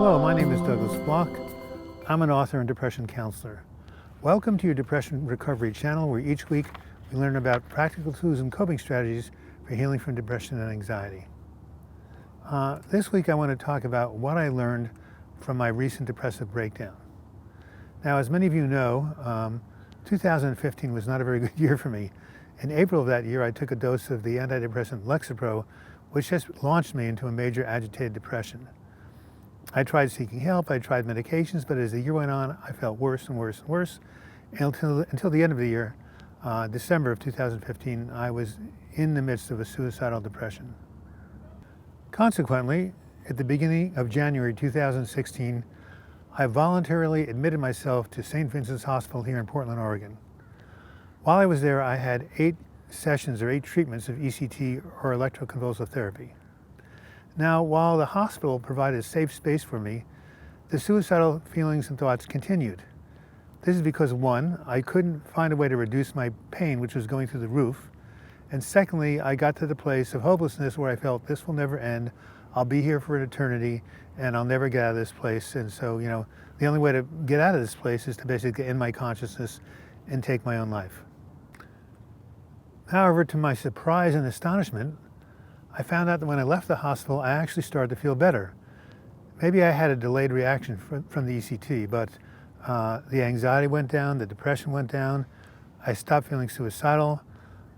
Hello, my name is Douglas Bloch. I'm an author and depression counselor. Welcome to your Depression Recovery channel, where each week we learn about practical tools and coping strategies for healing from depression and anxiety. This week I want to talk about what I learned from my recent depressive breakdown. Now, as many of you know, 2015 was not a very good year for me. In April of that year, I took a dose of the antidepressant Lexapro, which just launched me into a major agitated depression. I tried seeking help, I tried medications, but as the year went on, I felt worse and worse and worse. Until the end of the year, December of 2015, I was in the midst of a suicidal depression. Consequently, at the beginning of January 2016, I voluntarily admitted myself to St. Vincent's Hospital here in Portland, Oregon. While I was there, I had 8 treatments of ECT or electroconvulsive therapy. Now, while the hospital provided a safe space for me, the suicidal feelings and thoughts continued. This is because, one, I couldn't find a way to reduce my pain, which was going through the roof. And secondly, I got to the place of hopelessness where I felt this will never end. I'll be here for an eternity and I'll never get out of this place. And so, the only way to get out of this place is to basically end my consciousness and take my own life. However, to my surprise and astonishment, I found out that when I left the hospital, I actually started to feel better. Maybe I had a delayed reaction from the ECT, but the anxiety went down, the depression went down. I stopped feeling suicidal.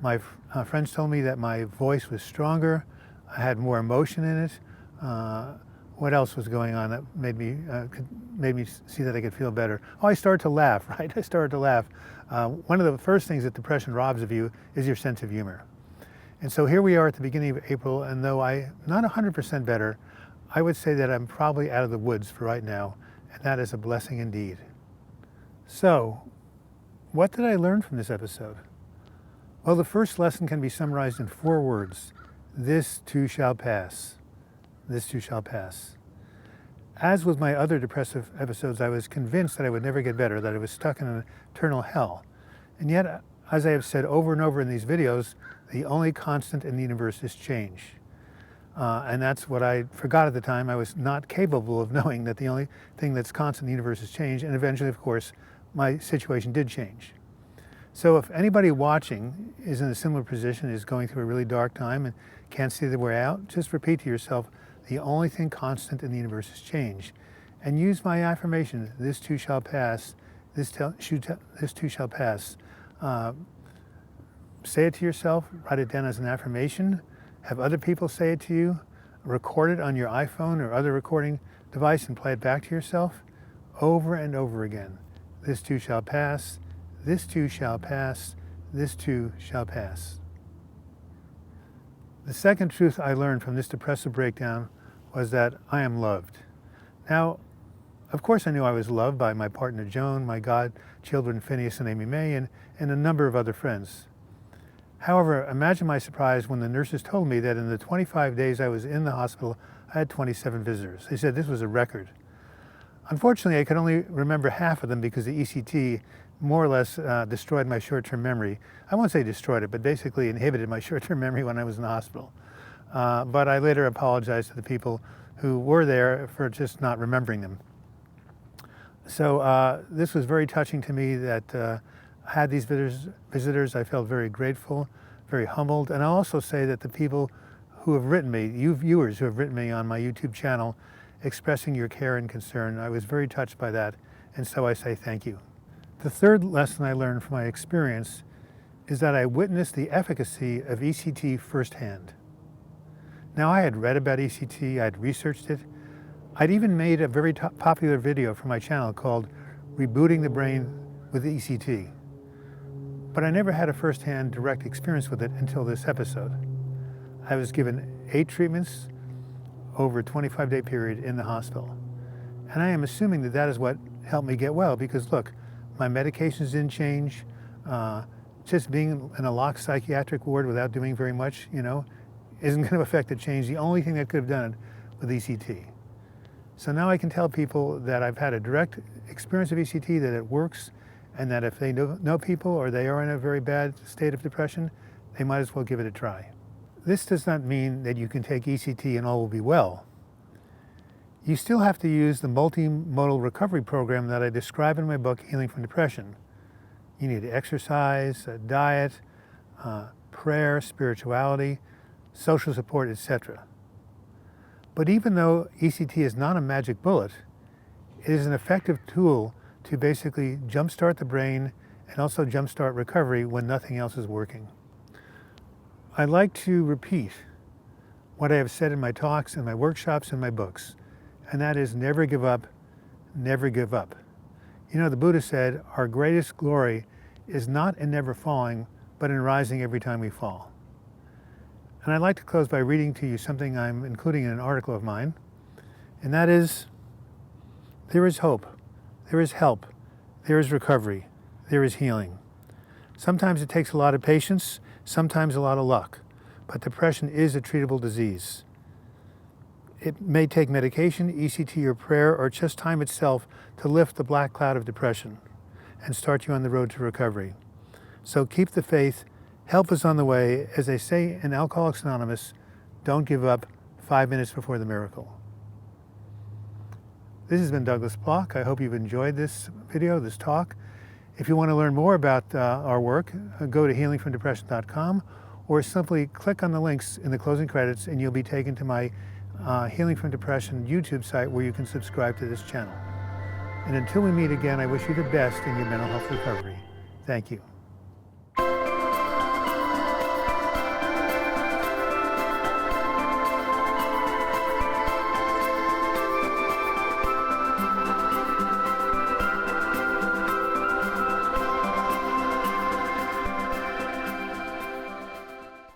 My friends told me that my voice was stronger. I had more emotion in it. What else was going on that made me see that I could feel better? Oh, I started to laugh, right? I started to laugh. One of the first things that depression robs of you is your sense of humor. And so here we are at the beginning of April, and though I'm not 100% better, I would say that I'm probably out of the woods for right now, and that is a blessing indeed. So, what did I learn from this episode? Well, the first lesson can be summarized in 4 words. This too shall pass. This too shall pass. As with my other depressive episodes, I was convinced that I would never get better, that I was stuck in an eternal hell. And yet, as I have said over and over in these videos, the only constant in the universe is change. And that's what I forgot at the time. I was not capable of knowing that the only thing that's constant in the universe is change. And eventually, of course, my situation did change. So if anybody watching is in a similar position, is going through a really dark time and can't see the way out, just repeat to yourself, the only thing constant in the universe is change. And use my affirmation, this too shall pass, this too shall pass. Say it to yourself, write it down as an affirmation, have other people say it to you, record it on your iPhone or other recording device and play it back to yourself over and over again. This too shall pass, this too shall pass, this too shall pass. The second truth I learned from this depressive breakdown was that I am loved. Now, of course I knew I was loved by my partner Joan, my godchildren Phineas and Amy May, and a number of other friends. However, imagine my surprise when the nurses told me that in the 25 days I was in the hospital, I had 27 visitors. They said this was a record. Unfortunately, I could only remember half of them because the ECT more or less destroyed my short-term memory. I won't say destroyed it, but basically inhibited my short-term memory when I was in the hospital. But I later apologized to the people who were there for just not remembering them. So this was very touching to me that I had these visitors. I felt very grateful, very humbled. And I'll also say that the people who have written me, you viewers who have written me on my YouTube channel, expressing your care and concern, I was very touched by that. And so I say thank you. The third lesson I learned from my experience is that I witnessed the efficacy of ECT firsthand. Now, I had read about ECT, I'd researched it. I'd even made a very popular video for my channel called Rebooting the Brain with ECT. But I never had a firsthand direct experience with it until this episode. I was given 8 treatments over a 25-day period in the hospital. And I am assuming that that is what helped me get well, because look, my medications didn't change. Just being in a locked psychiatric ward without doing very much, isn't going to affect the change. The only thing that could have done it with ECT. So now I can tell people that I've had a direct experience of ECT, that it works, and that if they know people or they are in a very bad state of depression, they might as well give it a try. This does not mean that you can take ECT and all will be well. You still have to use the multimodal recovery program that I describe in my book, Healing from Depression. You need exercise, diet, prayer, spirituality, social support, etc. But even though ECT is not a magic bullet, it is an effective tool to basically jumpstart the brain and also jumpstart recovery when nothing else is working. I'd like to repeat what I have said in my talks and my workshops and my books, and that is never give up, never give up. You know, the Buddha said, our greatest glory is not in never falling, but in rising every time we fall. And I'd like to close by reading to you something I'm including in an article of mine, and that is, there is hope, there is help, there is recovery, there is healing. Sometimes it takes a lot of patience, sometimes a lot of luck, but depression is a treatable disease. It may take medication, ECT, or prayer, or just time itself to lift the black cloud of depression and start you on the road to recovery. So keep the faith, help is on the way. As they say in Alcoholics Anonymous, don't give up 5 minutes before the miracle. This has been Douglas Bloch. I hope you've enjoyed this video, this talk. If you want to learn more about our work, go to healingfromdepression.com or simply click on the links in the closing credits and you'll be taken to my Healing from Depression YouTube site where you can subscribe to this channel. And until we meet again, I wish you the best in your mental health recovery. Thank you.